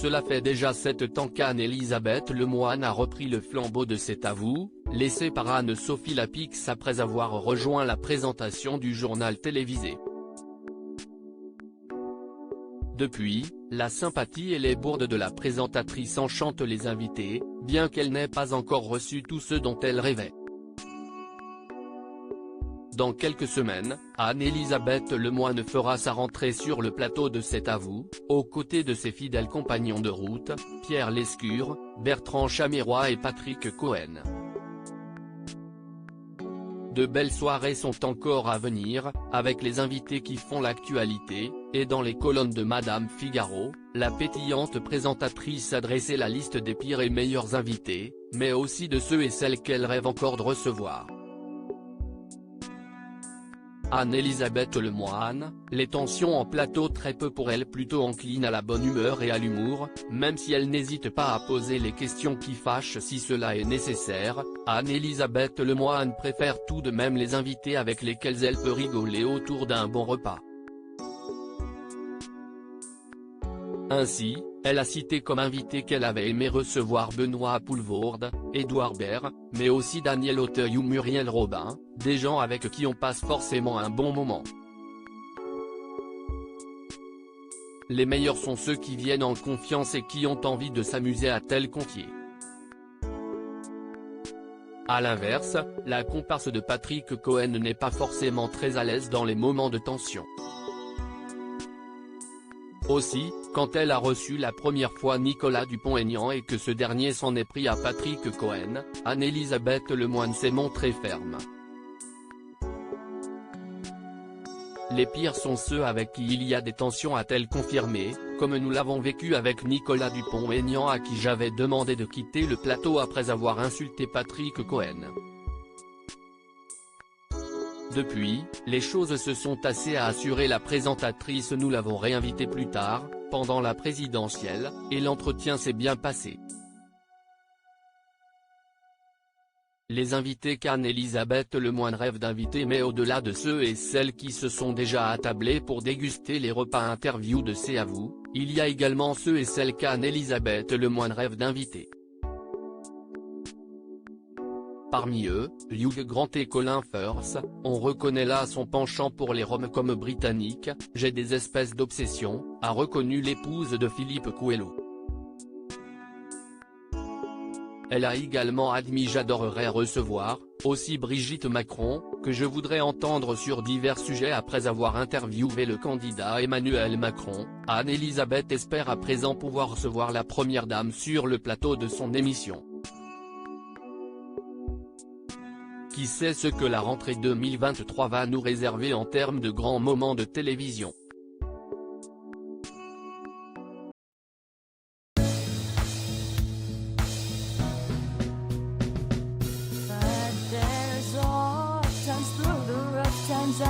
Cela fait déjà 7 ans qu'Anne-Elisabeth Lemoine a repris le flambeau de C'est à vous, laissé par Anne-Sophie Lapix après avoir rejoint la présentation du journal télévisé. Depuis, la sympathie et les bourdes de la présentatrice enchantent les invités, bien qu'elle n'ait pas encore reçu tout ce dont elle rêvait. Dans quelques semaines, Anne-Elisabeth Lemoine fera sa rentrée sur le plateau de C'est à vous, aux côtés de ses fidèles compagnons de route, Pierre Lescure, Bertrand Chameroy et Patrick Cohen. De belles soirées sont encore à venir, avec les invités qui font l'actualité, et dans les colonnes de Madame Figaro, la pétillante présentatrice a dressé la liste des pires et meilleurs invités, mais aussi de ceux et celles qu'elle rêve encore de recevoir. Anne-Elisabeth Lemoine, les tensions en plateau très peu pour elle, plutôt encline à la bonne humeur et à l'humour, même si elle n'hésite pas à poser les questions qui fâchent si cela est nécessaire. Anne-Elisabeth Lemoine préfère tout de même les invités avec lesquels elle peut rigoler autour d'un bon repas. Ainsi, elle a cité comme invité qu'elle avait aimé recevoir Benoît Poelvoorde, Édouard Baird, mais aussi Daniel Auteuil ou Muriel Robin, des gens avec qui on passe forcément un bon moment. Les meilleurs sont ceux qui viennent en confiance et qui ont envie de s'amuser, a-t-elle confié. A l'inverse, la comparse de Patrick Cohen n'est pas forcément très à l'aise dans les moments de tension. Aussi, quand elle a reçu la première fois Nicolas Dupont-Aignan et que ce dernier s'en est pris à Patrick Cohen, Anne-Elisabeth Lemoine s'est montrée ferme. Les pires sont ceux avec qui il y a des tensions, a-t-elle confirmé, comme nous l'avons vécu avec Nicolas Dupont-Aignan à qui j'avais demandé de quitter le plateau après avoir insulté Patrick Cohen. Depuis, les choses se sont tassées, a assuré la présentatrice. Nous l'avons réinvité plus tard, pendant la présidentielle, et l'entretien s'est bien passé. Les invités qu'Anne-Elisabeth Lemoine rêve d'inviter, mais au-delà de ceux et celles qui se sont déjà attablés pour déguster les repas interviews de C'est à vous, il y a également ceux et celles qu'Anne-Elisabeth Lemoine rêve d'inviter. Parmi eux, Hugh Grant et Colin Firth, on reconnaît là son penchant pour les rom-coms britanniques. J'ai des espèces d'obsession, a reconnu l'épouse de Philippe Coelho. Elle a également admis j'adorerais recevoir, aussi Brigitte Macron, que je voudrais entendre sur divers sujets après avoir interviewé le candidat Emmanuel Macron. Anne-Elisabeth espère à présent pouvoir recevoir la première dame sur le plateau de son émission. Qui sait ce que la rentrée 2023 va nous réserver en termes de grands moments de télévision. But there's all times through the rough times